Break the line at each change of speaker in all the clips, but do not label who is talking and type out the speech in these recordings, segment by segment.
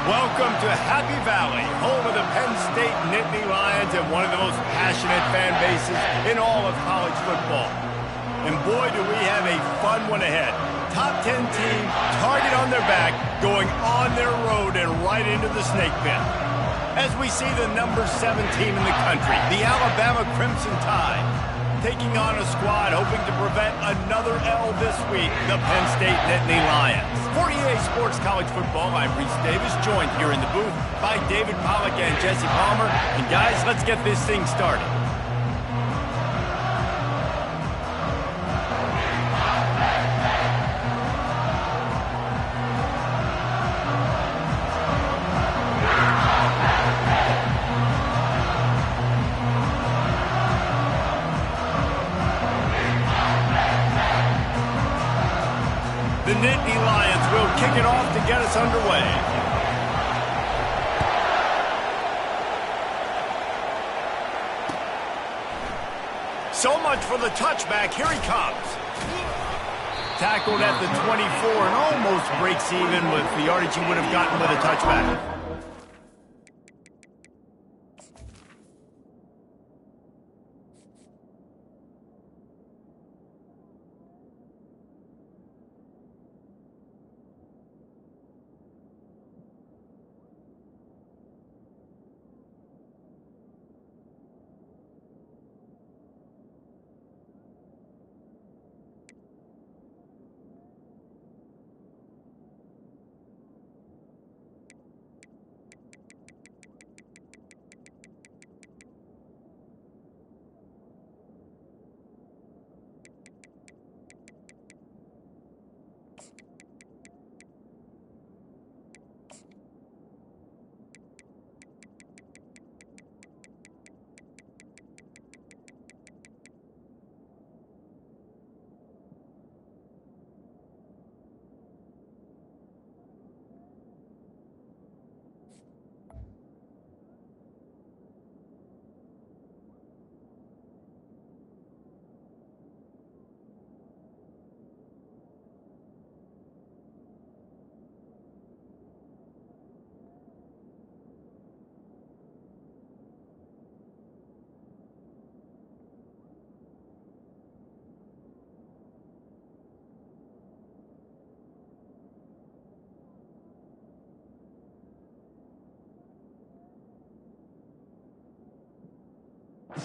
Welcome to Happy Valley, home of the Penn State Nittany Lions and one of the most passionate fan bases in all of college football. And boy, do we have a fun one ahead. Top 10 team, target on their back, going on their road and right into the snake pit. As we see the number 7 team in the country, the Alabama Crimson Tide, taking on a squad hoping to prevent another L this week, the Penn State Nittany Lions. For EA Sports College Football, I'm Reese Davis, joined here in the booth by David Pollack and Jesse Palmer. And guys, let's get this thing started. The Nittany Lions will kick it off to get us underway. So much for the touchback. Here he comes. Tackled at the 24 and almost breaks even with the yardage he would have gotten with a touchback.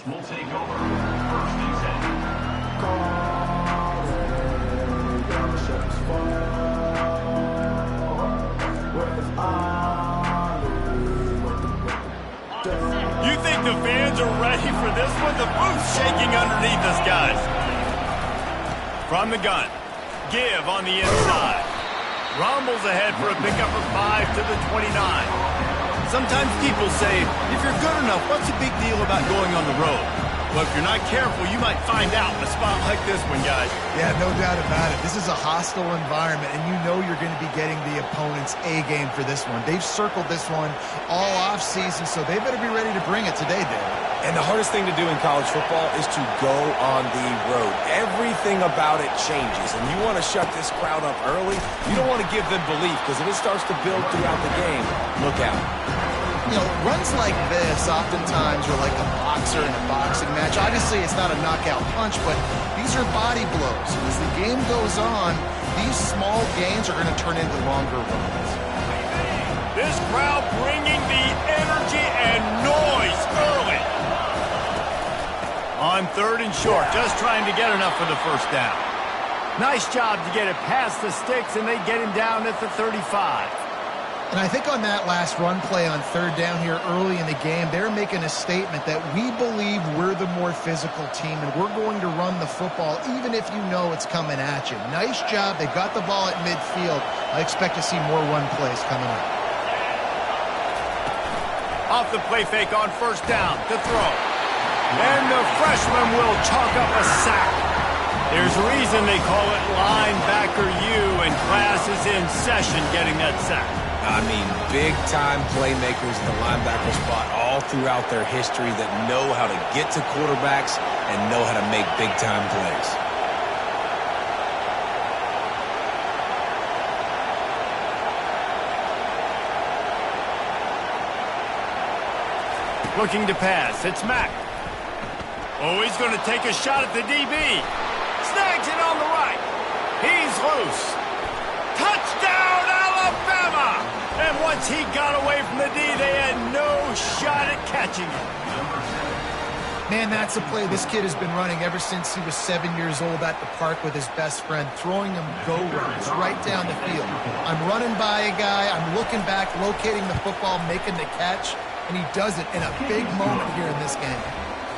We'll take over first and
10. You think the fans are ready for this one? The booth's shaking underneath us, guys. From the gun, give on the inside. Rumbles ahead for a pickup of 5 to the 29. Sometimes people say, if you're good enough, what's the big deal about going on the road? Well, if you're not careful, you might find out in a spot like this one, guys.
Yeah, no doubt about it. This is a hostile environment, and you know you're going to be getting the opponent's A-game for this one. They've circled this one all off-season, so they better be ready to bring it today, David.
And the hardest thing to do in college football is to go on the road. Everything about it changes, and you want to shut this crowd up early. You don't want to give them belief, because if it starts to build throughout the game, look out.
You know, runs like this oftentimes are like a boxer in a boxing match. Obviously, it's not a knockout punch, but these are body blows. And as the game goes on, these small gains are going to turn into longer runs.
This crowd bringing the energy and noise early. On 3rd and short, just trying to get enough for the first down. Nice job to get it past the sticks, and they get him down at the 35.
And I think on that last run play on 3rd down here early in the game, they're making a statement that we believe we're the more physical team and we're going to run the football even if you know it's coming at you. Nice job. They got the ball at midfield. I expect to see more run plays coming up.
Off the play fake on 1st down to throw. And the freshman will chalk up a sack. There's a reason they call it linebacker U, and class is in session getting that sack.
I mean, big-time playmakers in the linebacker spot all throughout their history that know how to get to quarterbacks and know how to make big-time plays.
Looking to pass. It's Mack. Oh, he's going to take a shot at the DB. Snags it on the right. He's loose. Touchdown, Alabama! And once he got away from the D, they had no shot at catching him.
Man, that's a play this kid has been running ever since he was 7 years old at the park with his best friend, throwing him go-runs right down the field. I'm running by a guy, I'm looking back, locating the football, making the catch, and he does it in a big moment here in this game.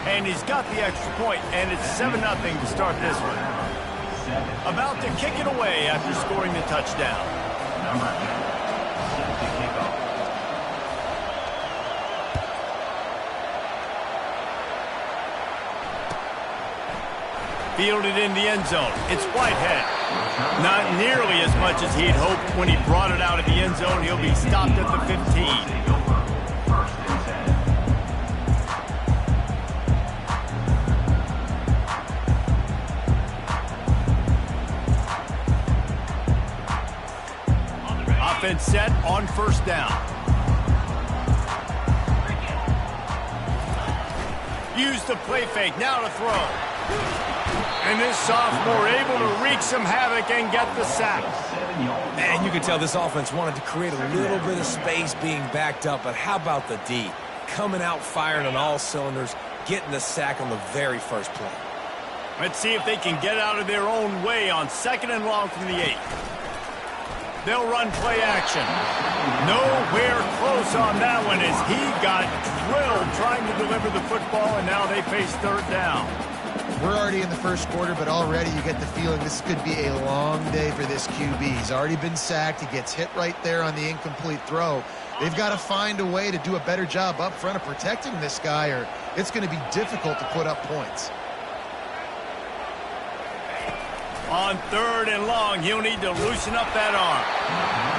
And he's got the extra point, and it's 7-0 to start this one. About to kick it away after scoring the touchdown. Fielded in the end zone. It's Whitehead. Not nearly as much as he'd hoped when he brought it out of the end zone. He'll be stopped at the 15. Offense set on first down. Use the play fake. Now to throw. And this sophomore able to wreak some havoc and get the sack.
Man, you can tell this offense wanted to create a little bit of space being backed up, but how about the D? Coming out firing on all cylinders, getting the sack on the very first play.
Let's see if they can get out of their own way on 2nd and long from the 8. They'll run play action. Nowhere close on that one as he got drilled trying to deliver the football, and now they face 3rd down.
We're already in the first quarter, but already you get the feeling this could be a long day for this QB. He's already been sacked. He gets hit right there on the incomplete throw. They've got to find a way to do a better job up front of protecting this guy, or it's going to be difficult to put up points.
On 3rd and long, he'll need to loosen up that arm.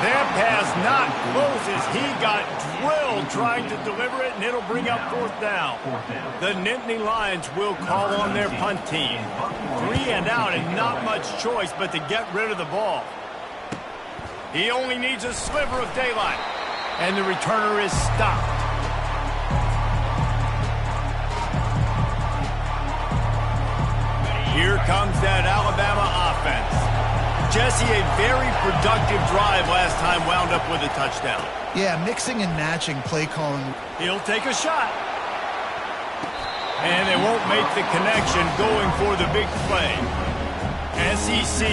That pass not close as he got drilled trying to deliver it, and it'll bring up 4th down. The Nittany Lions will call on their punt team. 3 and out and not much choice but to get rid of the ball. He only needs a sliver of daylight, and the returner is stopped. Here comes that Alabama offense. Jesse, a very productive drive last time wound up with a touchdown.
Yeah, mixing and matching play calling.
He'll take a shot. And they won't make the connection going for the big play. SEC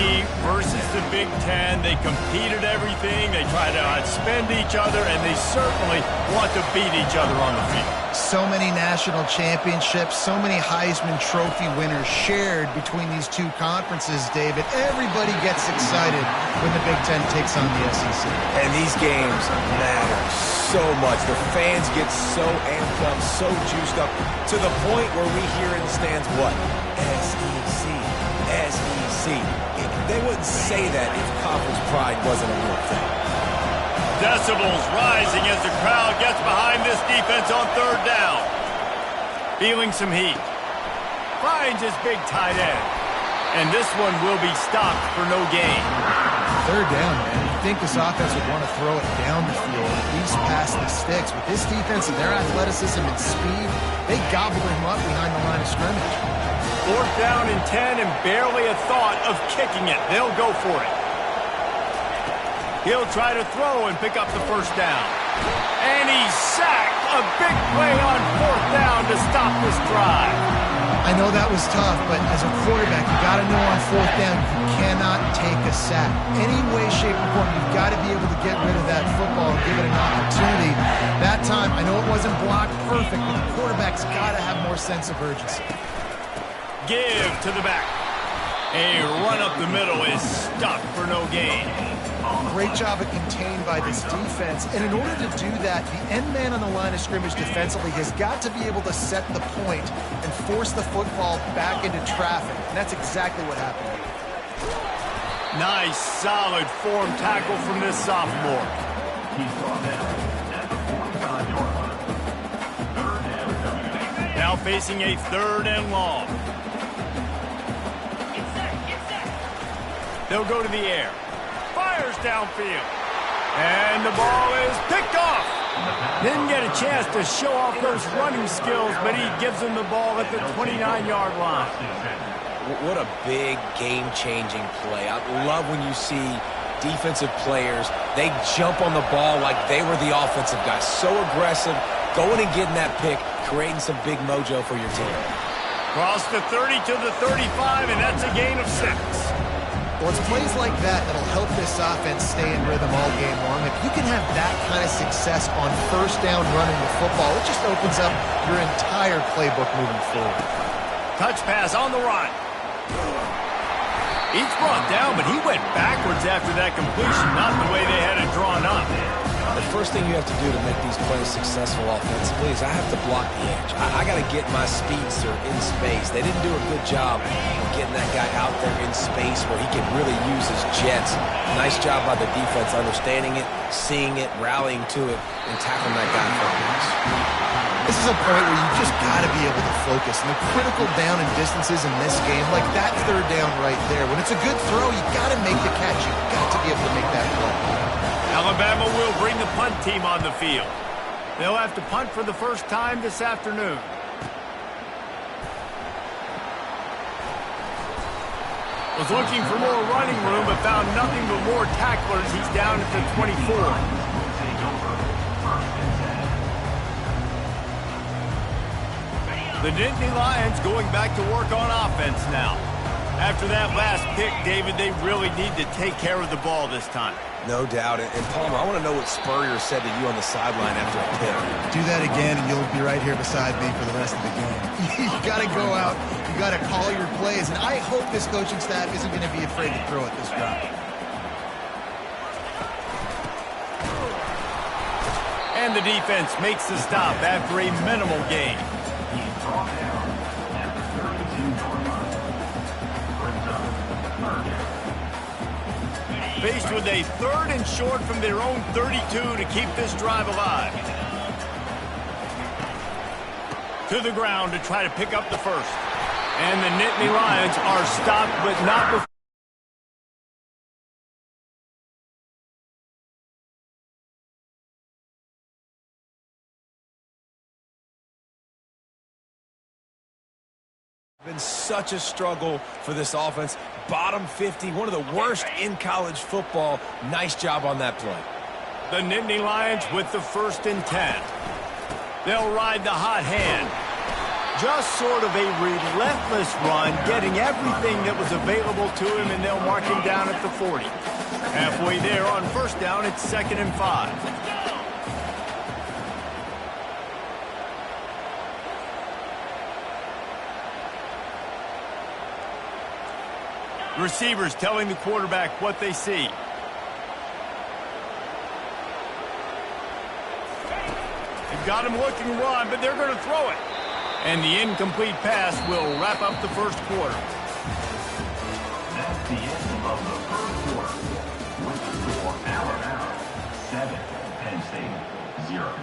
versus the Big Ten. They compete at everything. They try to outspend each other, and they certainly want to beat each other on the field.
So many national championships, so many Heisman Trophy winners shared between these two conferences, David. Everybody gets excited when the Big Ten takes on the SEC.
And these games matter so much. The fans get so amped up, so juiced up, to the point where we hear in the stands, what? SEC, SEC. They wouldn't say that if conference pride wasn't a real thing.
Decibels rising as the crowd gets behind this defense on 3rd down. Feeling some heat. Finds his big tight end. And this one will be stopped for no gain.
3rd down, man. You'd think this offense would want to throw it down the field, at least past the sticks. With this defense and their athleticism and speed, they gobble him up behind the line of scrimmage.
4th down and 10 and barely a thought of kicking it. They'll go for it. He'll try to throw and pick up the 1st down. And he's sacked. A big play on 4th down to stop this drive.
I know that was tough, but as a quarterback, you got to know on 4th down you cannot take a sack. Any way, shape, or form, you've got to be able to get rid of that football and give it an opportunity. That time, I know it wasn't blocked perfect, but the quarterback's got to have more sense of urgency.
Give to the back. A run up the middle is stuck for no gain.
Great job of contained by this defense. And in order to do that, the end man on the line of scrimmage defensively has got to be able to set the point and force the football back into traffic. And that's exactly what happened here.
Nice, solid form tackle from this sophomore. Now facing a 3rd and long. They'll go to the air. Fires downfield. And the ball is picked off. Didn't get a chance to show off those running skills, but he gives them the ball at the 29-yard line.
What a big game-changing play. I love when you see defensive players, they jump on the ball like they were the offensive guys. So aggressive, going and getting that pick, creating some big mojo for your team.
Cross the 30 to the 35, and that's a gain of 6.
Well, it's plays like that that'll help this offense stay in rhythm all game long. If you can have that kind of success on first down running the football, it just opens up your entire playbook moving forward.
Touch pass on the run. He's brought down, but he went backwards after that completion, not the way they had it drawn up.
The first thing you have to do to make these plays successful offensively is I have to block the edge. I got to get my speedster in space. They didn't do a good job of getting that guy out there in space where he can really use his jets. Nice job by the defense understanding it, seeing it, rallying to it, and tackling that guy for a loss.
This is a point where you just got to be able to focus. And the critical down and distances in this game, like that third down right there, when it's a good throw, you got to make the catch. You got to be able to make that play.
Alabama will bring the punt team on the field. They'll have to punt for the first time this afternoon. Was looking for more running room, but found nothing but more tacklers. He's down at the 24. The Nittany Lions going back to work on offense now. After that last pick, David, they really need to take care of the ball this time.
No doubt. And Palmer, I want to know what Spurrier said to you on the sideline after a pick.
Do that again, and you'll be right here beside me for the rest of the game. You got to go out. You got to call your plays. And I hope this coaching staff isn't going to be afraid to throw at this drop.
And the defense makes the stop after a minimal gain.
He's brought down at the 32-yard line. Brings up third down.
Faced with a 3rd and short from their own 32 to keep this drive alive. To the ground to try to pick up the first. And the Nittany Lions are stopped, but not before.
Been such a struggle for this offense. Bottom 50, one of the worst in college football. Nice job on that play.
The Nittany Lions with the 1st and 10. They'll ride the hot hand. Just sort of a relentless run, getting everything that was available to him, and they'll mark him down at the 40. Halfway there on first down, it's 2nd and 5. Receivers telling the quarterback what they see. They've got him looking run, but they're going to throw it. And the incomplete pass will wrap up the first quarter.
That's the end of the first quarter. With the score, Alabama 7, Penn State 0.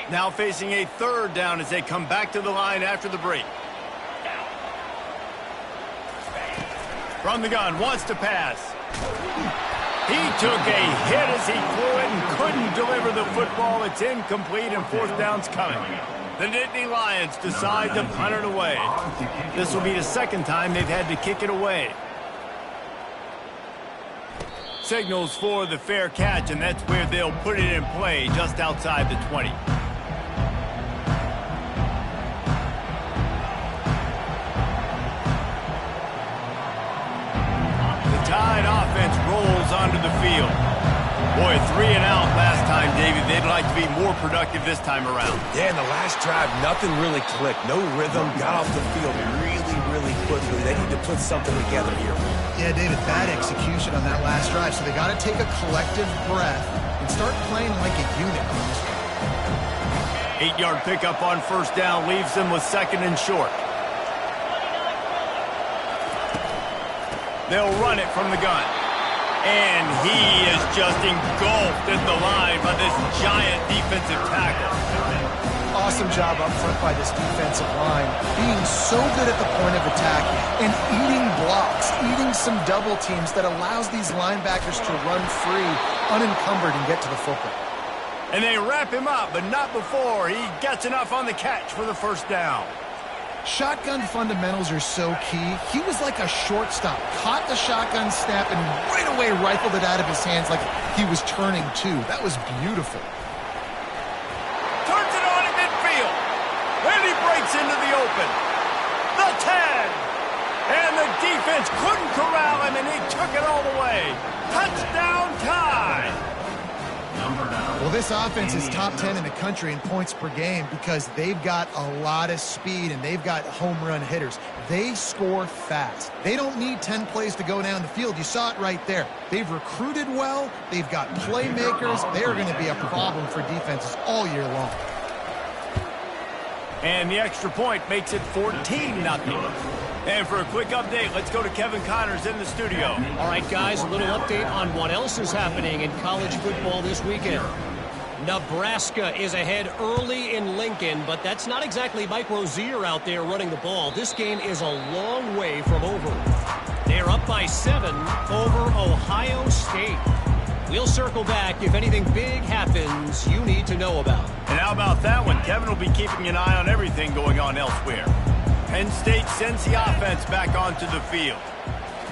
Now facing a 3rd down as they come back to the line after the break. From the gun, wants to pass. He took a hit as he threw it and couldn't deliver the football. It's incomplete and 4th down's coming. The Nittany Lions decide to punt it away. This will be the 2nd time they've had to kick it away. Signals for the fair catch, and that's where they'll put it in play just outside the 20. Tide offense rolls onto the field. Boy, 3 and out last time, David. They'd like to be more productive this time around.
Yeah, in the last drive, nothing really clicked. No rhythm, got off the field really quickly. They need to put something together here.
Yeah, David, bad execution on that last drive. So they got to take a collective breath and start playing like a unit on this one.
8-yard pickup on first down leaves them with 2nd and short. They'll run it from the gun. And he is just engulfed at the line by this giant defensive tackle.
awesome job up front by this defensive line, being so good at the point of attack and eating blocks, eating some double teams that allows these linebackers to run free, unencumbered, and get to the football.
And they wrap him up, but not before he gets enough on the catch for the first down.
Shotgun fundamentals are so key. He was like a shortstop, caught the shotgun snap, and right away rifled it out of his hands like he was turning two. That was beautiful.
Turns it on in midfield. And he breaks into the open. The 10. And the defense couldn't corral him, and he took it all the way. Touchdown Tide.
Well, this offense is top 10 in the country in points per game because they've got a lot of speed and they've got home run hitters. They score fast. They don't need 10 plays to go down the field. You saw it right there. They've recruited well. They've got playmakers. They are going to be a problem for defenses all year long.
And the extra point makes it 14-0. And for a quick update, let's go to Kevin Connors in the studio.
All right, guys, a little update on what else is happening in college football this weekend. Nebraska is ahead early in Lincoln, but that's not exactly Mike Rozier out there running the ball. This game is a long way from over. They're up by 7 over Ohio State. We'll circle back if anything big happens you need to know about.
And how about that one? Kevin will be keeping an eye on everything going on elsewhere. Penn State sends the offense back onto the field.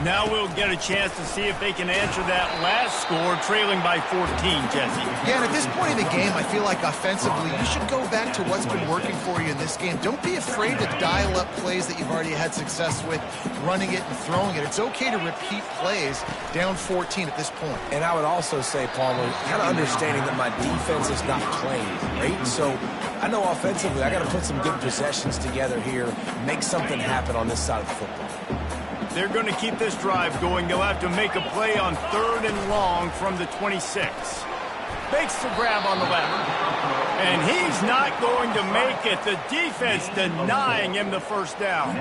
Now we'll get a chance to see if they can answer that last score, trailing by 14, Jesse.
Yeah, and at this point in the game, I feel like offensively, you should go back to what's been working for you in this game. Don't be afraid to dial up plays that you've already had success with, running it and throwing it. It's okay to repeat plays down 14 at this point.
And I would also say, Palmer, kind of understanding that my defense is not playing great, so I know offensively I got to put some good possessions together here, make something happen on this side of the football.
They're going to keep this drive going. They'll have to make a play on 3rd and long from the 26. Makes the grab on the left. And he's not going to make it. The defense denying him the first down.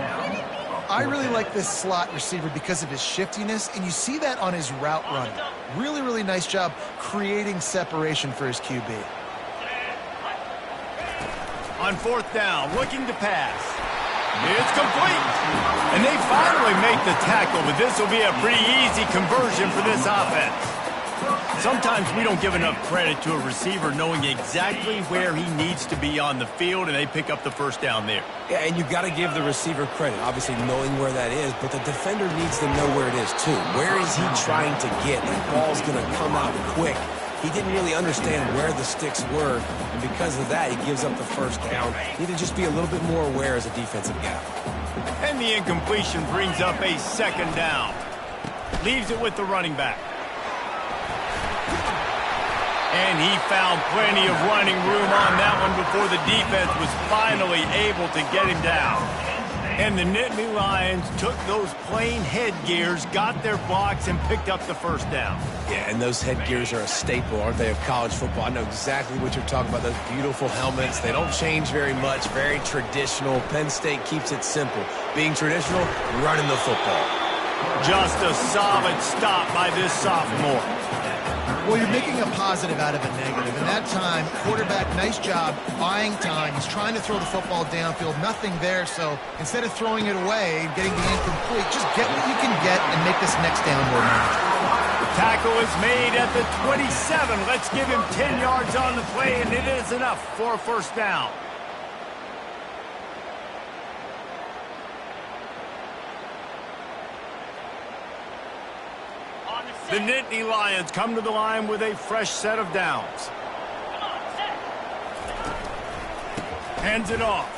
I really like this slot receiver because of his shiftiness, and you see that on his route running. Really, really nice job creating separation for his QB.
On 4th down, looking to pass. It's complete. And they finally make the tackle, but this will be a pretty easy conversion for this offense. Sometimes we don't give enough credit to a receiver knowing exactly where he needs to be on the field, and they pick up the first down there.
Yeah, and you've got to give the receiver credit, obviously knowing where that is, but the defender needs to know where it is too. Where is he trying to get? That ball's going to come out quick. He didn't really understand where the sticks were, and because of that, he gives up the first down. You need to just be a little bit more aware as a defensive guy.
And the incompletion brings up a 2nd down. Leaves it with the running back. And he found plenty of running room on that one before the defense was finally able to get him down. And the Nittany Lions took those plain headgears, got their blocks, and picked up the first down.
Yeah, and those headgears are a staple, aren't they, of college football? I know exactly what you're talking about, those beautiful helmets. They don't change very much, very traditional. Penn State keeps it simple. Being traditional, running the football.
Just a solid stop by this sophomore.
Well, you're making a positive out of a negative. And that time, quarterback, nice job buying time. He's trying to throw the football downfield. Nothing there, so instead of throwing it away and getting the incomplete, just get what you can get and make this next down more manageable.
Tackle is made at the 27. Let's give him 10 yards on the play, and it is enough for a first down. The Nittany Lions come to the line with a fresh set of downs. Hands it off.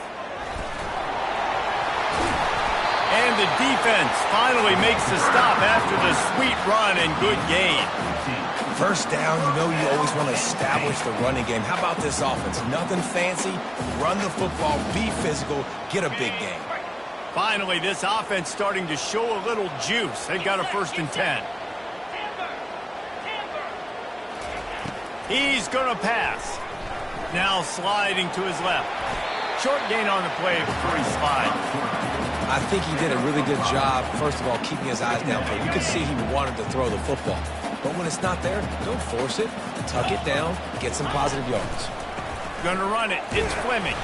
And the defense finally makes the stop after the sweet run and good gain.
First down, you know you always want to establish the running game. How about this offense? Nothing fancy. Run the football, be physical, get a big gain.
Finally, this offense starting to show a little juice. They've got a 1st and 10. He's going to pass. Now sliding to his left. Short gain on the play before he slides.
I think he did a really good job, first of all, keeping his eyes downfield. You could see he wanted to throw the football. But when it's not there, don't force it. Tuck it down, get some positive yards.
Gonna run it. It's Fleming.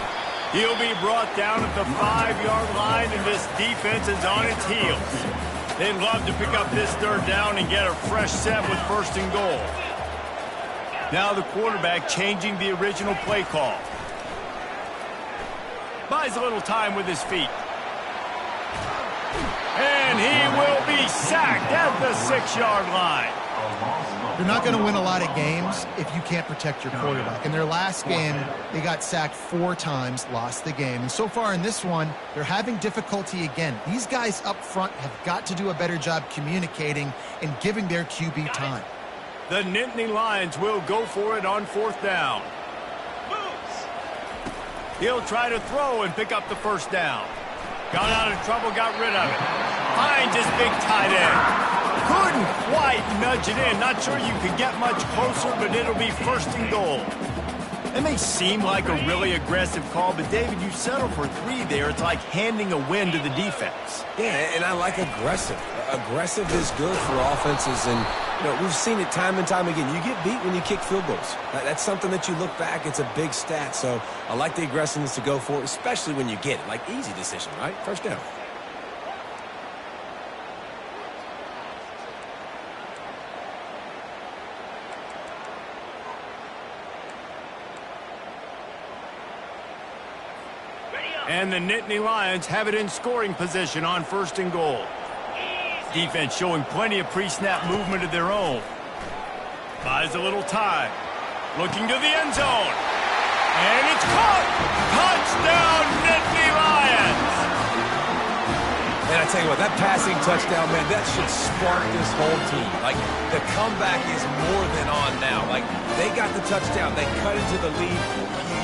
He'll be brought down at the 5-yard line, and this defense is on its heels. They'd love to pick up this third down and get a fresh set with first and goal. Now the quarterback changing the original play call. Buys a little time with his feet. And he will be sacked at the 6-yard line.
You're not going to win a lot of games if you can't protect your quarterback. In their last game, they got sacked 4 times, lost the game. And so far in this one, they're having difficulty again. These guys up front have got to do a better job communicating and giving their QB time.
The Nittany Lions will go for it on 4th down. He'll try to throw and pick up the first down. Got out of trouble, got rid of it. Finds his big tight end. Couldn't quite nudge it in. Not sure you could get much closer, but it'll be first and goal. It may seem like a really aggressive call, but David, you settle for 3 there. It's like handing a win to the defense.
Yeah, and I like aggressive. Aggressive is good for offenses, and we've seen it time and time again. You get beat when you kick field goals. That's something that you look back, it's a big stat. So I like the aggressiveness to go for it, especially when you get it. Like, easy decision, right? First down.
And the Nittany Lions have it in scoring position on first and goal. Defense showing plenty of pre-snap movement of their own. Buys a little time. Looking to the end zone. And it's caught! Touchdown, Nittany Lions!
And I tell you what, that passing touchdown, man, that should spark this whole team. Like, the comeback is more than on now. Like, they got the touchdown. They cut into the lead.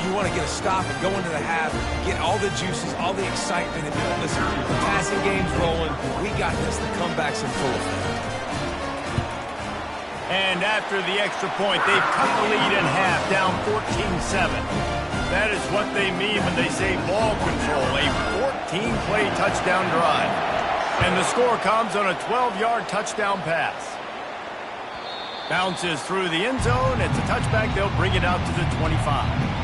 You want to get a stop and go into the half, get all the juices, all the excitement, and listen, the passing game's rolling. We got this. The comeback's in full effect.
And after the extra point, they've cut the lead in half, down 14-7. That is what they mean when they say ball control, a 14-play touchdown drive. And the score comes on a 12-yard touchdown pass. Bounces through the end zone. It's a touchback. They'll bring it out to the 25.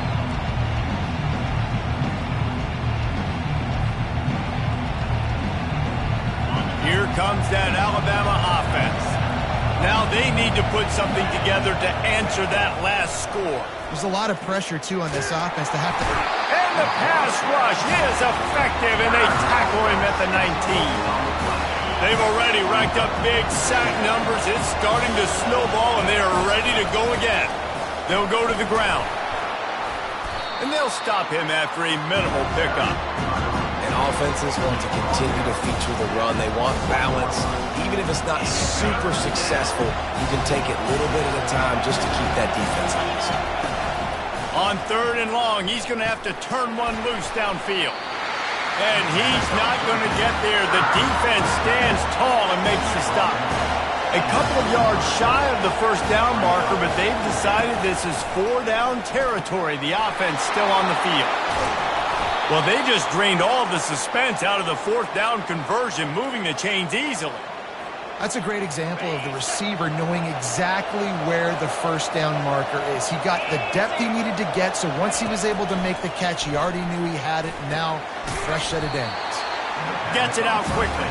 Here comes that Alabama offense. Now they need to put something together to answer that last score.
There's a lot of pressure, too, on this offense to have to...
And the pass rush is effective, and they tackle him at the 19. They've already racked up big sack numbers. It's starting to snowball, and they are ready to go again. They'll go to the ground. And they'll stop him after a minimal pickup.
And offenses want to continue to feature the run. They want balance. Even if it's not super successful, you can take it little bit at a time just to keep that defense honest.
On 3rd and long, he's going to have to turn one loose downfield. And he's not going to get there. The defense stands tall and makes the stop. A couple of yards shy of the first down marker, but they've decided this is 4-down territory. The offense still on the field. Well, they just drained all of the suspense out of the 4th down conversion, moving the chains easily.
That's a great example of the receiver knowing exactly where the first down marker is. He got the depth he needed to get, so once he was able to make the catch, he already knew he had it. Now, a fresh set of downs.
Gets it out quickly.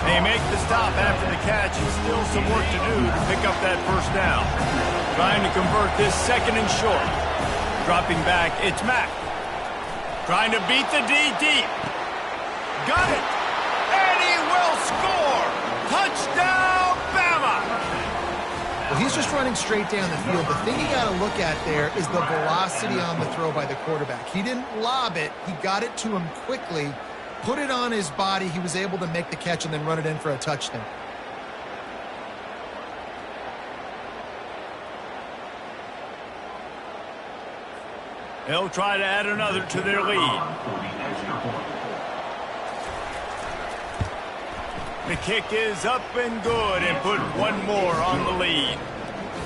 They make the stop after the catch, and still some work to do to pick up that first down. Trying to convert this 2nd and short. Dropping back, it's Mack. Trying to beat the D deep. Got it. And he will score. Touchdown, Bama.
Well, he's just running straight down the field. The thing you got to look at there is the velocity on the throw by the quarterback. He didn't lob it. He got it to him quickly, put it on his body. He was able to make the catch and then run it in for a touchdown.
They'll try to add another to their lead. The kick is up and good and put one more on the lead.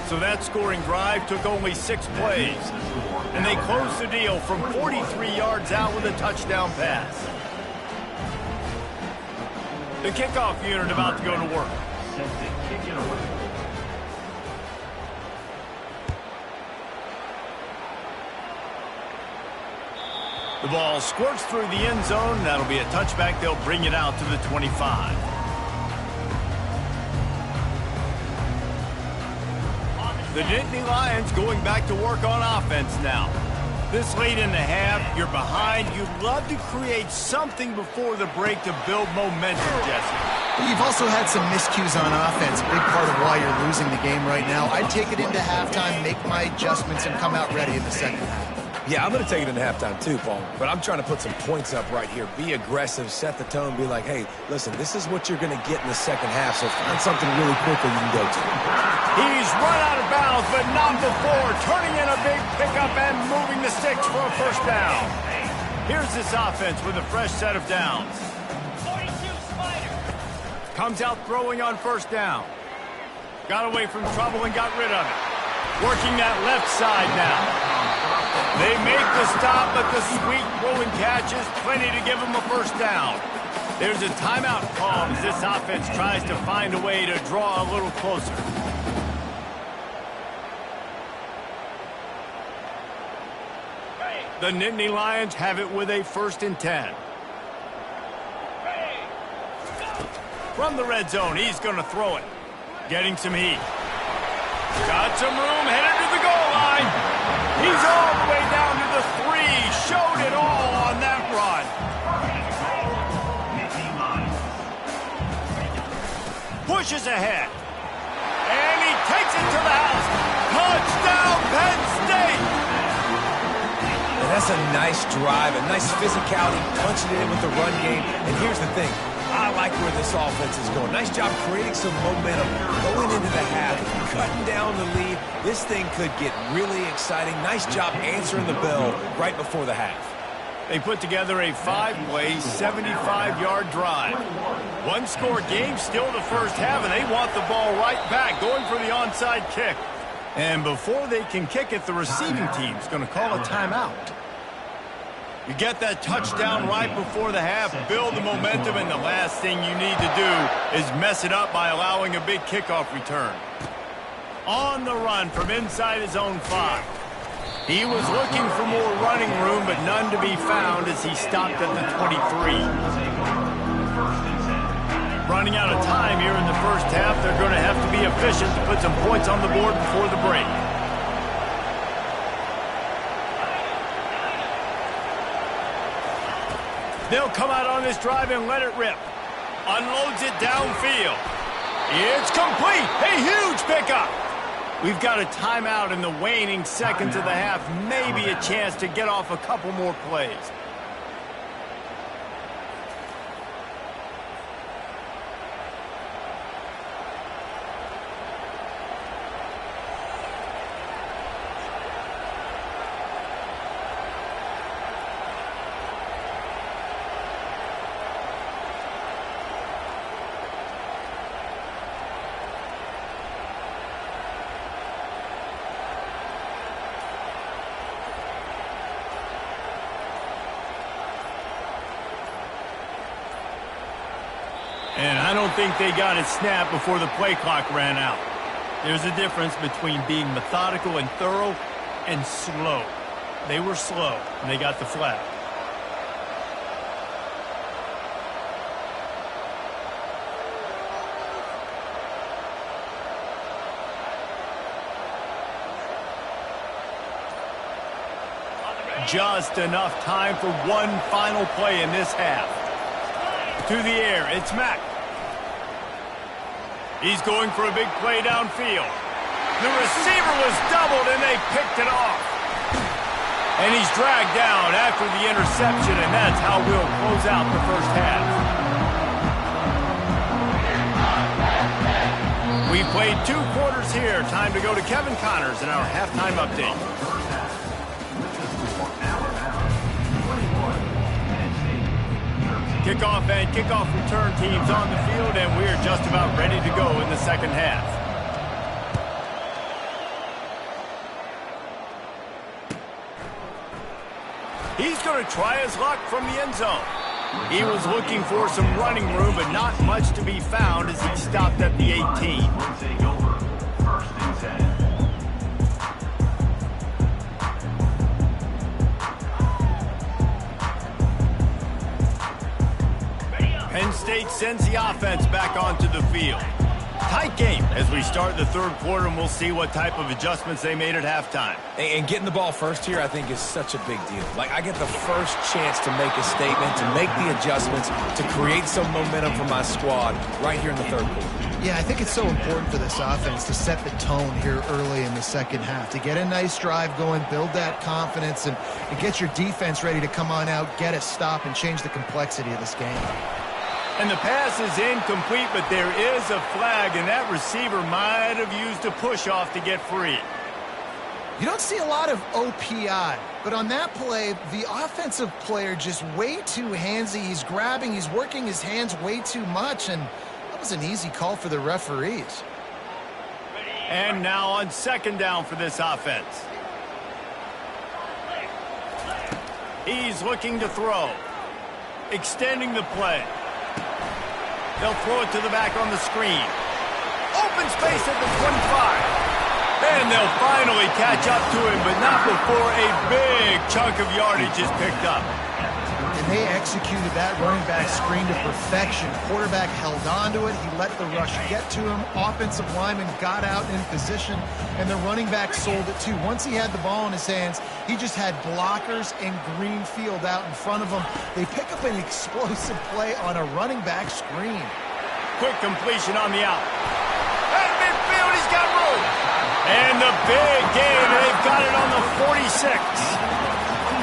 So that scoring drive took only 6 plays. And they closed the deal from 43 yards out with a touchdown pass. The kickoff unit about to go to work. The ball squirts through the end zone. That'll be a touchback. They'll bring it out to the 25. The Nittany Lions going back to work on offense now. This late in the half, you're behind. You'd love to create something before the break to build momentum, Jesse.
You've also had some miscues on offense, a big part of why you're losing the game right now. I'd take it into halftime, make my adjustments, and come out ready in the second half.
Yeah, I'm going to take it into halftime too, Paul. But I'm trying to put some points up right here. Be aggressive, set the tone, be like, hey, listen, this is what you're going to get in the second half, so find something really quickly you can go to.
He's run out of bounds, but not before. Turning in a big pickup and moving the sticks for a first down. Here's this offense with a fresh set of downs.
42 Spider.
Comes out throwing on first down. Got away from trouble and got rid of it. Working that left side now. They make the stop, but the sweet throw and catch is plenty to give them a first down. There's a timeout call as this offense tries to find a way to draw a little closer. The Nittany Lions have it with a 1st and 10. From the red zone, he's going to throw it. Getting some heat. Got some room, headed to the goal line. He's all the way down to the 3. Showed it all on that run. Pushes ahead. And he takes it to the house. Touchdown, Penn State!
And that's a nice drive, a nice physicality, punching it in with the run game. And here's the thing. I like where this offense is going. Nice job creating some momentum, going into the half, cutting down the lead. This thing could get really exciting. Nice job answering the bell right before the half.
They put together a 5-play, 75-yard drive. One-score game, still the first half, and they want the ball right back, going for the onside kick. And before they can kick it, the receiving team's going to call a timeout. You get that touchdown right before the half, build the momentum, and the last thing you need to do is mess it up by allowing a big kickoff return. On the run from inside his own 5. He was looking for more running room, but none to be found as he stopped at the 23. Running out of time here in the first half, they're going to have to be efficient to put some points on the board before the break. They'll come out on this drive and let it rip. Unloads it downfield. It's complete. A huge pickup. We've got a timeout in the waning seconds of the half. Maybe a chance to get off a couple more plays. And I don't think they got it snapped before the play clock ran out. There's a difference between being methodical and thorough and slow. They were slow, and they got the flag. Just enough time for one final play in this half. To the air, it's Mack. He's going for a big play downfield. The receiver was doubled, and they picked it off. And he's dragged down after the interception, and that's how we'll close out the first half. We played 2 quarters here. Time to go to Kevin Connors in our halftime update. Kickoff and kickoff return teams on the field, and we're just about ready to go in the second half. He's going to try his luck from the end zone. He was looking for some running room, but not much to be found as he stopped at the 18. State sends the offense back onto the field. Tight game as we start the third quarter, and we'll see what type of adjustments they made at halftime.
And getting the ball first here, I think, is such a big deal. Like, I get the first chance to make a statement, to make the adjustments, to create some momentum for my squad right here in the third quarter.
Yeah, I think it's so important for this offense to set the tone here early in the second half, to get a nice drive going, build that confidence, and get your defense ready to come on out, get a stop, and change the complexity of this game.
And the pass is incomplete, but there is a flag, and that receiver might have used a push-off to get free.
You don't see a lot of OPI, but on that play, the offensive player just way too handsy. He's grabbing, he's working his hands way too much, and that was an easy call for the referees.
And now on second down for this offense. He's looking to throw. Extending the play. They'll throw it to the back on the screen. Open space at the 25. And they'll finally catch up to him, but not before a big chunk of yardage is picked up.
And they executed that running back screen to perfection. Quarterback held on to it. He let the rush get to him. Offensive lineman got out in position, and the running back sold it too. Once he had the ball in his hands, he just had blockers and green field out in front of him. They pick up an explosive play on a running back screen.
Quick completion on the out. At midfield, he's got room. And the big game, they've got it on the 46.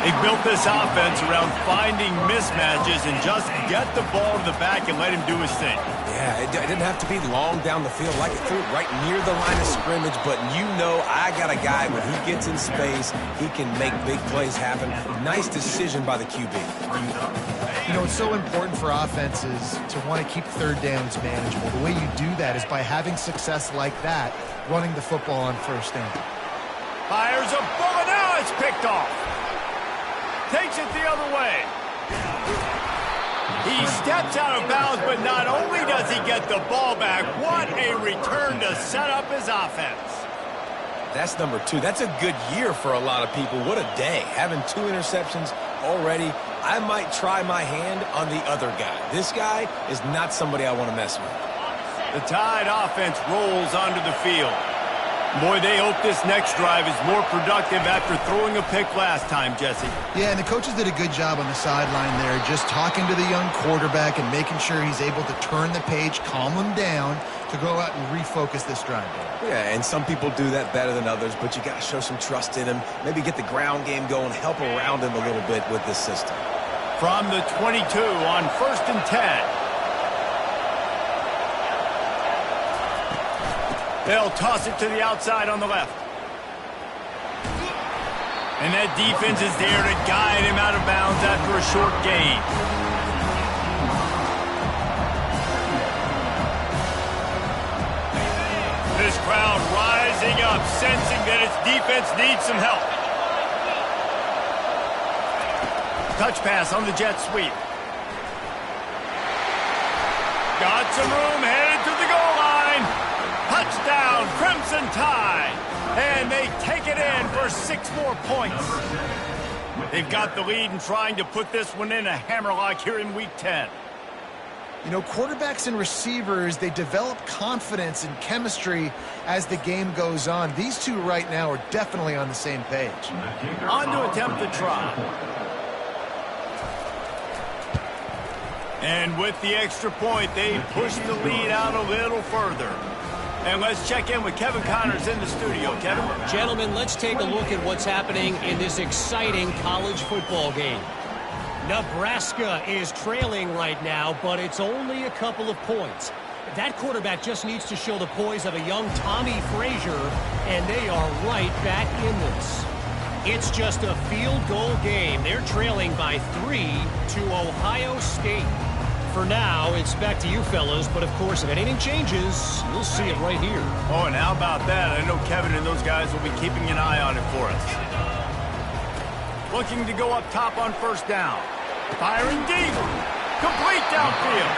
They built this offense around finding mismatches and just get the ball to the back and let him do his thing.
Yeah, it didn't have to be long down the field. Like, it threw it right near the line of scrimmage, but you know I got a guy, when he gets in space, he can make big plays happen. Nice decision by the QB.
You know, it's so important for offenses to want to keep third downs manageable. The way you do that is by having success like that, running the football on first down.
Fires a bullet, now it's picked off. Takes it the other way. He steps out of bounds, but not only does he get the ball back, what a return to set up his offense.
That's number 2. That's a good year for a lot of people. What a day. Having 2 interceptions already. I might try my hand on the other guy. This guy is not somebody I want to mess with.
The Tide offense rolls onto the field. Boy, they hope this next drive is more productive after throwing a pick last time, Jesse.
Yeah, and the coaches did a good job on the sideline there, just talking to the young quarterback and making sure he's able to turn the page, calm him down, to go out and refocus this drive.
Yeah, and some people do that better than others, but you got to show some trust in him. Maybe get the ground game going, help around him a little bit with this system.
From the 22 on 1st and 10. They'll toss it to the outside on the left. And that defense is there to guide him out of bounds after a short gain. This crowd rising up, sensing that its defense needs some help. Touch pass on the jet sweep. Got some room, headed to the goal line. Touchdown, Crimson Tide. And they take it in for 6 more points. They've got the lead and trying to put this one in a hammerlock here in Week 10.
You know, quarterbacks and receivers, they develop confidence and chemistry as the game goes on. These two right now are definitely on the same page.
On to attempt the try. And with the extra point, they push the lead out a little further. And let's check in with Kevin Connors in the studio. Kevin?
Gentlemen, let's take a look at what's happening in this exciting college football game. Nebraska is trailing right now, but it's only a couple of points. That quarterback just needs to show the poise of a young Tommy Frazier, and they are right back in this. It's just a field goal game. They're trailing by 3 to Ohio State. For now, it's back to you fellas, but of course, if anything changes, you'll see it right here.
Oh, and how about that? I know Kevin and those guys will be keeping an eye on it for us. Looking to go up top on 1st down. Firing deep. Complete downfield.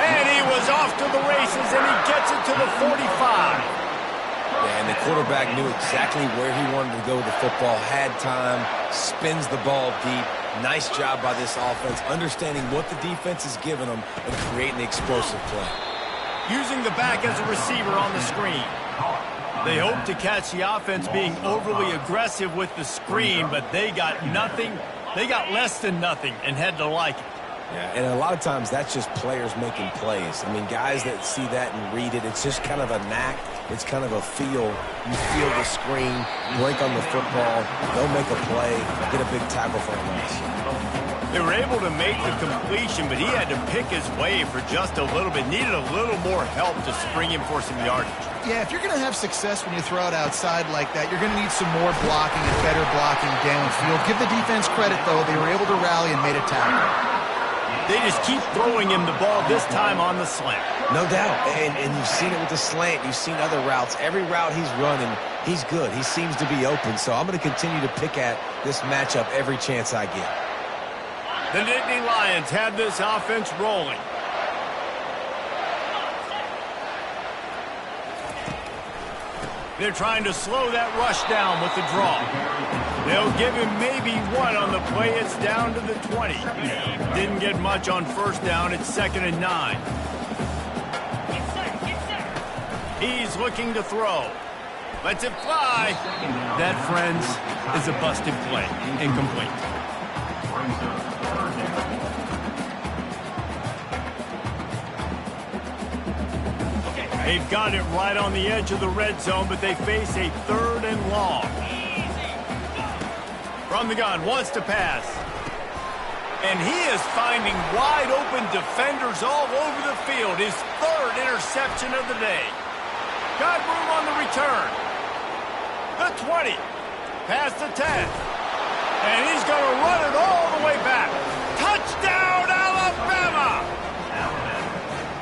And he was off to the races, and he gets it to the 45.
Yeah, and the quarterback knew exactly where he wanted to go with the football, had time, spins the ball deep. Nice job by this offense, understanding what the defense is giving them and creating the explosive play.
Using the back as a receiver on the screen. They hope to catch the offense being overly aggressive with the screen, but they got nothing. They got less than nothing and had to like it.
Yeah, and a lot of times that's just players making plays. I mean, guys that see that and read it, it's just kind of a knack. It's kind of a feel. You feel the screen, break on the football, they'll make a play, get a big tackle for a loss.
They were able to make the completion, but he had to pick his way for just a little bit. Needed a little more help to spring him for some yardage.
Yeah, if you're going to have success when you throw it outside like that, you're going to need some more blocking and better blocking downfield. Give the defense credit, though. They were able to rally and made a tackle.
They just keep throwing him the ball, this time on the slant.
No doubt, and you've seen it with the slant. You've seen other routes. Every route he's running, he's good. He seems to be open, so I'm going to continue to pick at this matchup every chance I get.
The Nittany Lions have this offense rolling. They're trying to slow that rush down with the draw. They'll give him maybe one on the play. It's down to the 20. Didn't get much on first down. It's 2nd and 9. He's looking to throw. Lets it fly. That, friends, is a busted play. Incomplete. They've got it right on the edge of the red zone, but they face a 3rd and long. From the gun, wants to pass. And he is finding wide open defenders all over the field. His 3rd interception of the day. Got room on the return. The 20. Past the 10. And he's going to run it all the way back. Touchdown, Alabama!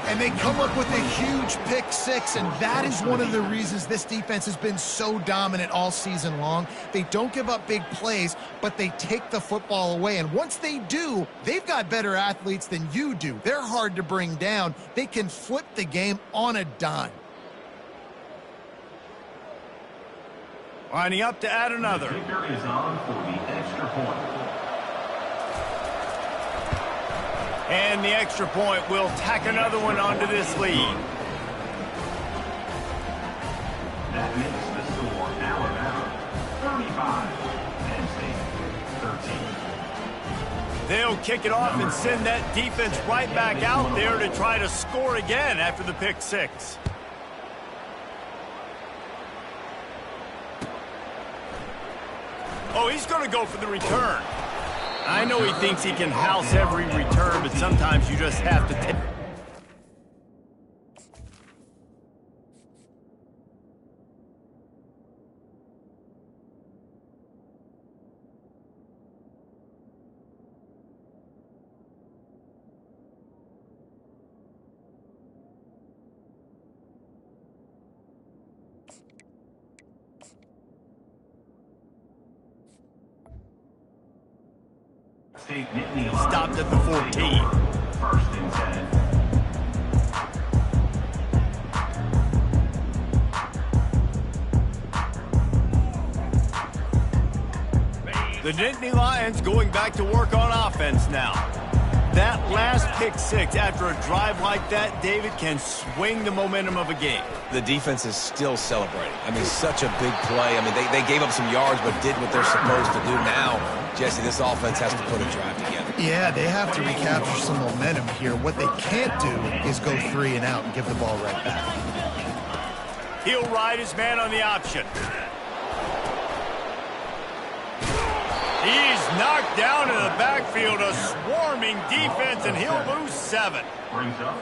And they come up with a huge pick six, and that is one of the reasons this defense has been so dominant all season long. They don't give up big plays, but they take the football away. And once they do, they've got better athletes than you do. They're hard to bring down. They can flip the game on a dime.
Lining up to add another.
The kicker is on for the extra point.
And the extra point will tack another one onto this lead.
That makes the score Alabama 35, Penn State 13.
They'll kick it off and send that defense right back out there to try to score again after the pick six. Oh, he's going to go for the return. I know he thinks he can house every return, but sometimes you just have to take. Stopped at the 14.
1st and 10.
The Nittany Lions going back to work on offense now. That last pick six after a drive like that, David, can swing the momentum of a game.
The defense is still celebrating. I mean, such a big play. I mean, they gave up some yards but did what they're supposed to do. Now, Jesse, this offense has to put a drive together.
Yeah, they have to recapture some momentum here. What they can't do is go 3 and out and give the ball right back.
He'll ride his man on the option. He's knocked down in the backfield, a swarming defense, and he'll lose 7.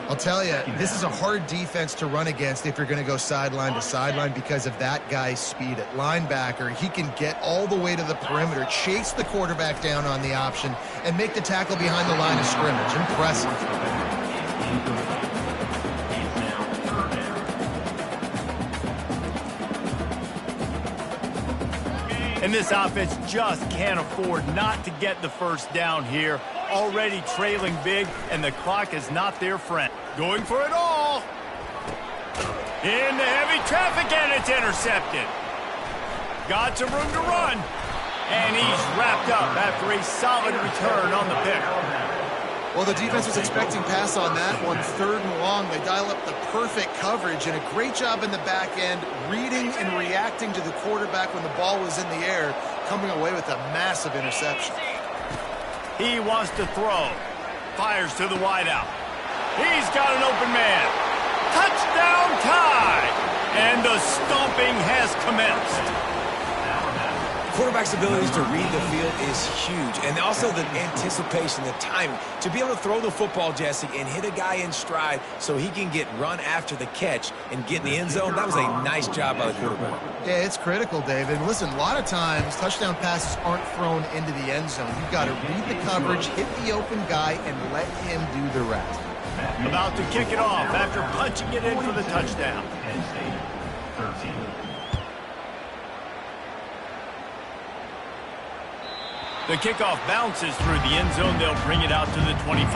I'll tell you, this is a hard defense to run against if you're going to go sideline to sideline because of that guy's speed at linebacker. He can get all the way to the perimeter, chase the quarterback down on the option, and make the tackle behind the line of scrimmage. Impressive.
And this offense just can't afford not to get the first down here. Already trailing big, and the clock is not their friend. Going for it all. In the heavy traffic, and it's intercepted. Got some room to run. And he's wrapped up after a solid return on the pick.
Well, the defense was expecting pass on that one. 3rd and long. They dial up the perfect coverage and a great job in the back end, reading and reacting to the quarterback when the ball was in the air, coming away with a massive interception.
He wants to throw. Fires to the wideout. He's got an open man. Touchdown tie! And the stomping has commenced.
Quarterback's abilities to read the field is huge, and also the anticipation, the timing. To be able to throw the football, Jesse, and hit a guy in stride so he can get run after the catch and get in the end zone, that was a nice job by the quarterback.
Yeah, it's critical, David. Listen, a lot of times touchdown passes aren't thrown into the end zone. You've got to read the coverage, hit the open guy, and let him do the rest.
About to kick it off after punching it in for the touchdown.
Penn State, 13.
The kickoff bounces through the end zone. They'll bring it out to the 25.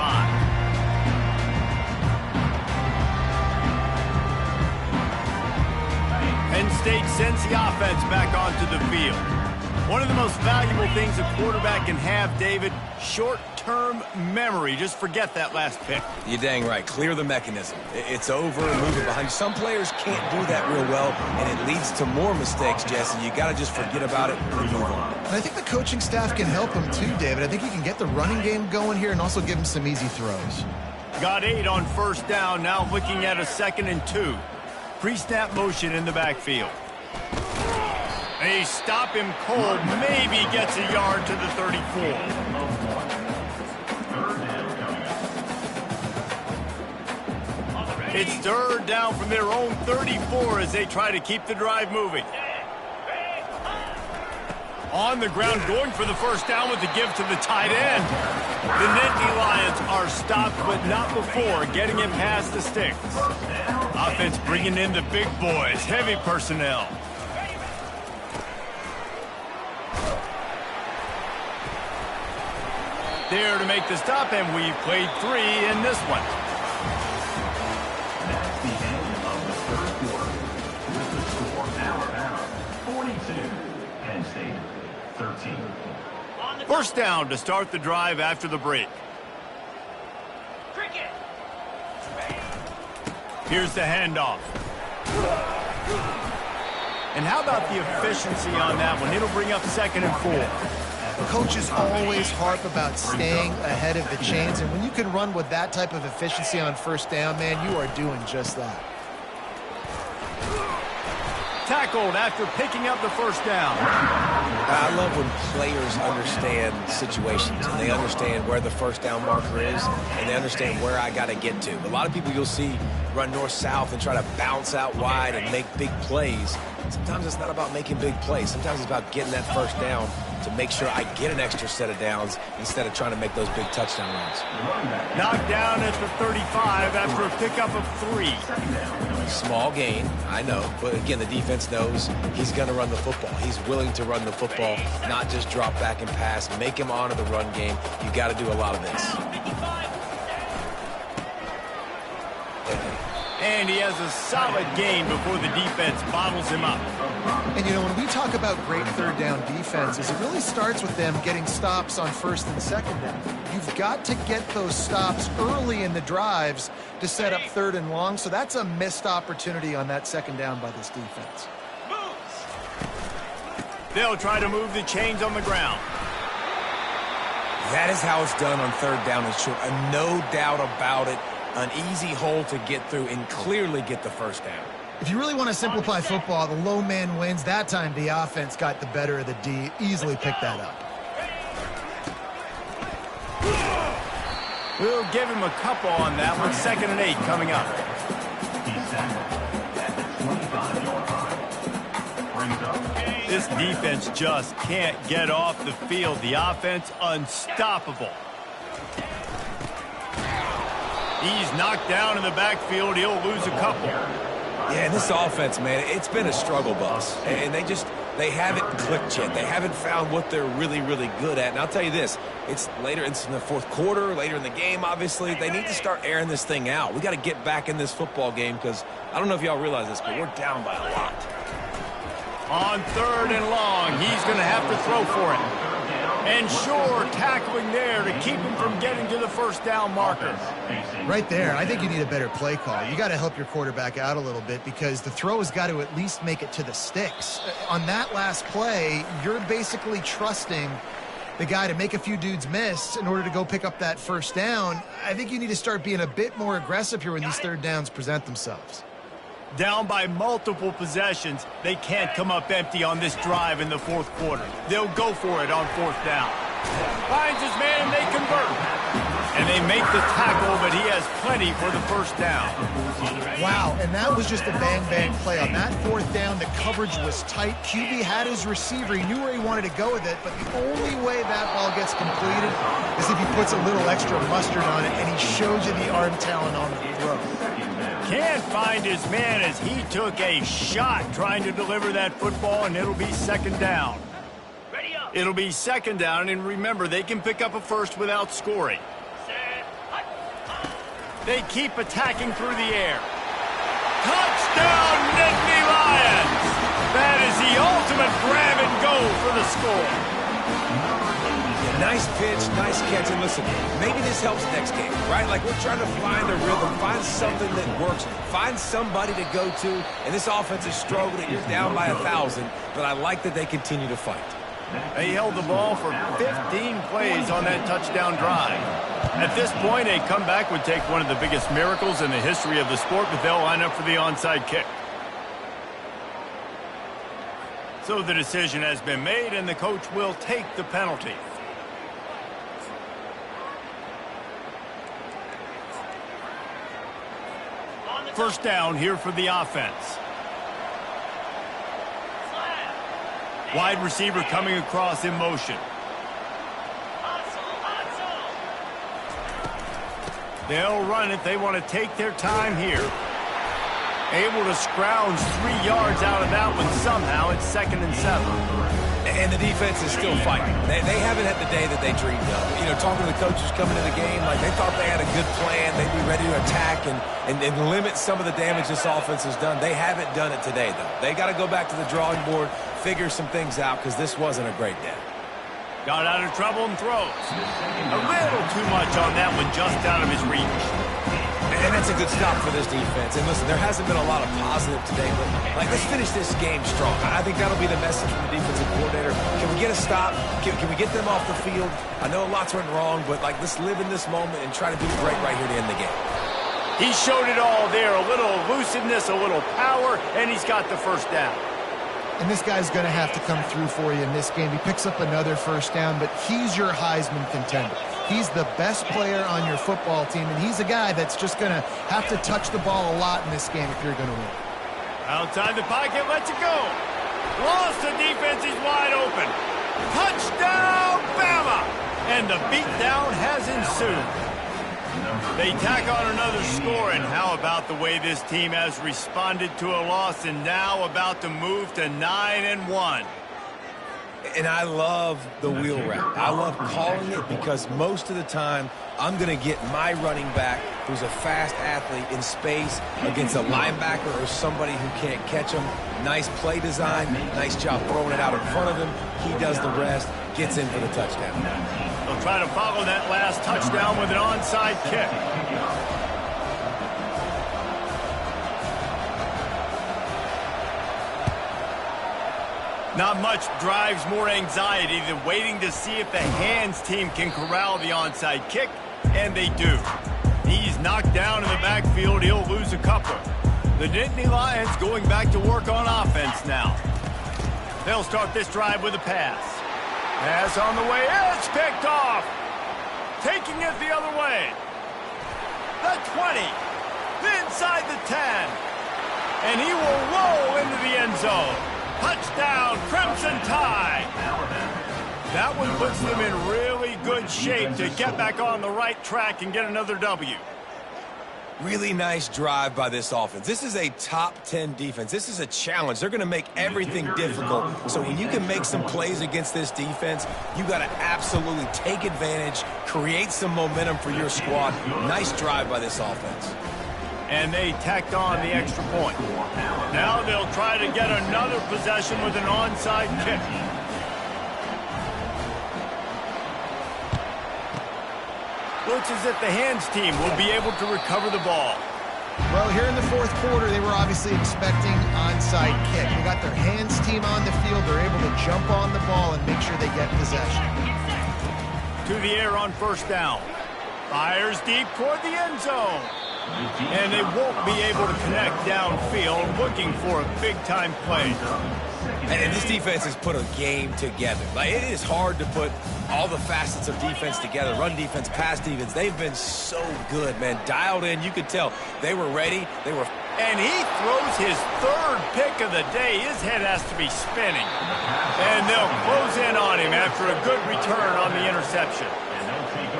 Penn State sends the offense back onto the field. One of the most valuable things a quarterback can have, David, short-term memory. Just forget that last pick.
You're dang right. Clear the mechanism. It's over, move it behind you. Some players can't do that real well, and it leads to more mistakes, Jesse. You got to just forget about it and move on.
And I think the coaching staff can help him too, David. I think he can get the running game going here and also give him some easy throws.
Got 8 on 1st down. Now looking at a 2nd and 2. Pre-snap motion in the backfield. They stop him cold. Maybe gets a yard to the 34. It's 3rd down from their own 34 as they try to keep the drive moving. On the ground, going for the 1st down with the give to the tight end. The Nittany Lions are stopped, but not before getting him past the sticks. Offense bringing in the big boys, heavy personnel. There to make the stop, and we've played 3 in this one.
That's the end of the 3rd quarter. With the score now around 42. Penn State, 13.
1st down to start the drive after the break. Here's the handoff. And how about the efficiency on that one? It'll bring up 2nd and 4.
Coaches always harp about staying ahead of the chains, and when you can run with that type of efficiency on 1st down, man, you are doing just that.
Tackled after picking up the 1st down.
I love when players understand situations and they understand where the 1st down marker is and they understand where I got to get to. A lot of people you'll see run north-south and try to bounce out wide and make big plays. Sometimes it's not about making big plays. Sometimes it's about getting that 1st down to make sure I get an extra set of downs instead of trying to make those big touchdown runs.
Knocked down at the 35 after a pickup of 3.
Small gain, I know, but again, the defense knows he's going to run the football. He's willing to run the football, not just drop back and pass, make him honor the run game. You got to do a lot of this.
And he has a solid gain before the defense bottles him up.
And, you know, when we talk about great 3rd down defenses, it really starts with them getting stops on 1st and 2nd down. You've got to get those stops early in the drives to set up 3rd and long, so that's a missed opportunity on that 2nd down by this defense.
They'll try to move the chains on the ground.
That is how it's done on 3rd down and short. No doubt about it. An easy hole to get through and clearly get the 1st down.
If you really want to simplify football, the low man wins. That time the offense got the better of the D. Easily picked that up.
We'll give him a couple on that one. 2nd and 8 coming up.
He's tackled at the 25-yard line. Brings up.
This defense just can't get off the field. The offense unstoppable. He's knocked down in the backfield. He'll lose a couple.
Yeah, and this offense, man, it's been a struggle bus. And they just they haven't clicked yet. They haven't found what they're really, really good at. And I'll tell you this, it's later in the fourth quarter, later in the game, obviously. They need to start airing this thing out. We got to get back in this football game because I don't know if y'all realize this, but we're down by a lot.
On 3rd and long, he's going to have to throw for it. And sure, tackling there to keep him from getting to the first down marker.
Right there, I think you need a better play call. You got to help your quarterback out a little bit because the throw has got to at least make it to the sticks. On that last play, you're basically trusting the guy to make a few dudes miss in order to go pick up that first down. I think you need to start being a bit more aggressive here when these third downs present themselves.
Down by multiple possessions, they can't come up empty on this drive in the fourth quarter. They'll go for it on 4th down. Finds his man and they convert. And they make the tackle, but he has plenty for the first down.
Wow, and that was just a bang-bang play. On that 4th down, the coverage was tight. QB had his receiver. He knew where he wanted to go with it, but the only way that ball gets completed is if he puts a little extra mustard on it, and he shows you the arm talent on the throw.
Can't find his man as he took a shot trying to deliver that football, and it'll be 2nd down. It'll be 2nd down, and remember, they can pick up a first without scoring. They keep attacking through the air. Touchdown, Nittany Lions! That is the ultimate grab and go for the score.
Nice pitch, nice catch, and listen, maybe this helps next game, right? Like we're trying to find a rhythm, find something that works, find somebody to go to, and this offense is struggling. You're down by 1,000, but I like that they continue to fight.
They held the ball for 15 plays on that touchdown drive. At this point, a comeback would take one of the biggest miracles in the history of the sport, but they'll line up for the onside kick. So the decision has been made, and the coach will take the penalty. First down here for the offense. Wide receiver coming across in motion. They'll run it. They want to take their time here. Able to scrounge 3 yards out of that one somehow. It's 2nd and 7.
And the defense is still fighting. They haven't had the day that they dreamed of. You know, talking to the coaches coming to the game, like they thought they had a good plan. They'd be ready to attack and limit some of the damage this offense has done. They haven't done it today, though. They got to go back to the drawing board, figure some things out, because this wasn't a great day.
Got out of trouble and throws. A little too much on that one, just out of his reach.
And that's a good stop for this defense. And listen, there hasn't been a lot of positive today, but like let's finish this game strong. I think that'll be the message from the defensive coordinator. Can we get a stop? Can we get them off the field? I know lots went wrong, but like let's live in this moment and try to be great right here to end the game.
He showed it all there. A little elusiveness, a little power, and he's got the first down.
And this guy's going to have to come through for you in this game. He picks up another first down, but he's your Heisman contender. He's the best player on your football team, and he's a guy that's just going to have to touch the ball a lot in this game if you're going to win.
Outside the pocket, lets it go. Lost the defense, he's wide open. Touchdown, Bama! And the beatdown has ensued. They tack on another score, and how about the way this team has responded to a loss and now about to move to 9-1.
And I love the wheel route. I love calling it because most of the time I'm going to get my running back, who's a fast athlete, in space against a linebacker or somebody who can't catch him. Nice play design, nice job throwing it out in front of him. He does the rest, gets in for the touchdown.
They'll try to follow that last touchdown with an onside kick. Not much drives more anxiety than waiting to see if the hands team can corral the onside kick, and they do. He's knocked down in the backfield. He'll lose a couple. The Nittany Lions going back to work on offense now. They'll start this drive with a pass. Pass on the way. It's picked off. Taking it the other way. The 20. Inside the 10. And he will roll into the end zone. Touchdown, Crimson Tide. That one puts them in really good shape to get back on the right track and get another W.
Really nice drive by this offense. This is a top 10 defense. This is a challenge. They're going to make everything difficult. So when you can make some plays against this defense, you got to absolutely take advantage, create some momentum for your squad. Nice drive by this offense.
And they tacked on the extra point. Now they'll try to get another possession with an onside kick. Looks as if the hands team will be able to recover the ball.
Well, here in the fourth quarter, they were obviously expecting onside kick. They got their hands team on the field. They're able to jump on the ball and make sure they get possession.
To the air on first down. Fires deep toward the end zone. And they won't be able to connect downfield, looking for a big-time play.
And this defense has put a game together. Like, it is hard to put all the facets of defense together. Run defense, pass defense. They've been so good, man. Dialed in. You could tell they were ready. They were.
And he throws his third pick of the day. His head has to be spinning. And they'll close in on him after a good return on the interception.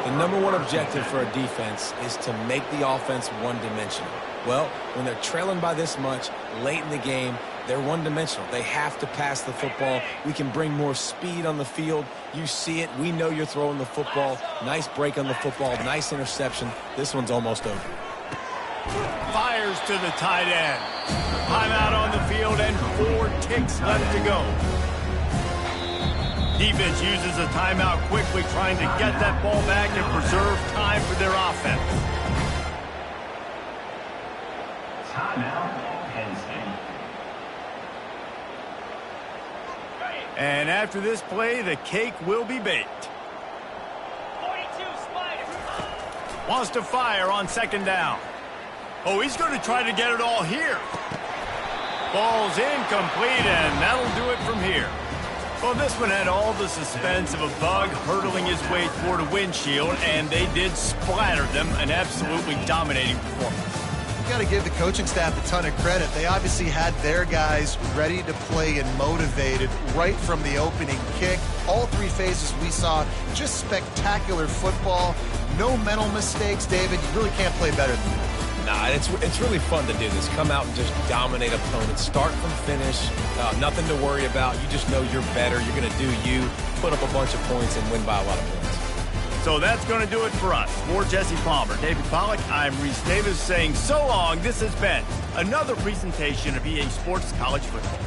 The number one objective for a defense is to make the offense one-dimensional. Well, when they're trailing by this much late in the game, they're one-dimensional. They have to pass the football. We can bring more speed on the field. You see it. We know you're throwing the football. Nice break on the football. Nice interception. This one's almost over.
Fires to the tight end. Timeout on the field and 4 ticks left to go. Defense uses a timeout quickly, trying to get that ball back and preserve time for their offense.
Timeout, Penn State.
And after this play, the cake will be baked.
42 Spiders.
Wants to fire on second down. Oh, he's going to try to get it all here. Ball's incomplete, and that'll do it from here. Well, this one had all the suspense of a bug hurtling his way toward a windshield, and they did splatter them, an absolutely dominating performance.
You got to give the coaching staff a ton of credit. They obviously had their guys ready to play and motivated right from the opening kick. All 3 phases we saw, just spectacular football. No mental mistakes, David. You really can't play better than that.
Nah, it's really fun to do this. Come out and just dominate opponents. Start from finish. Nothing to worry about. You just know you're better. You're going to do you, put up a bunch of points, and win by a lot of points.
So that's going to do it for us. For Jesse Palmer, David Pollack, I'm Reese Davis saying so long. This has been another presentation of EA Sports College Football.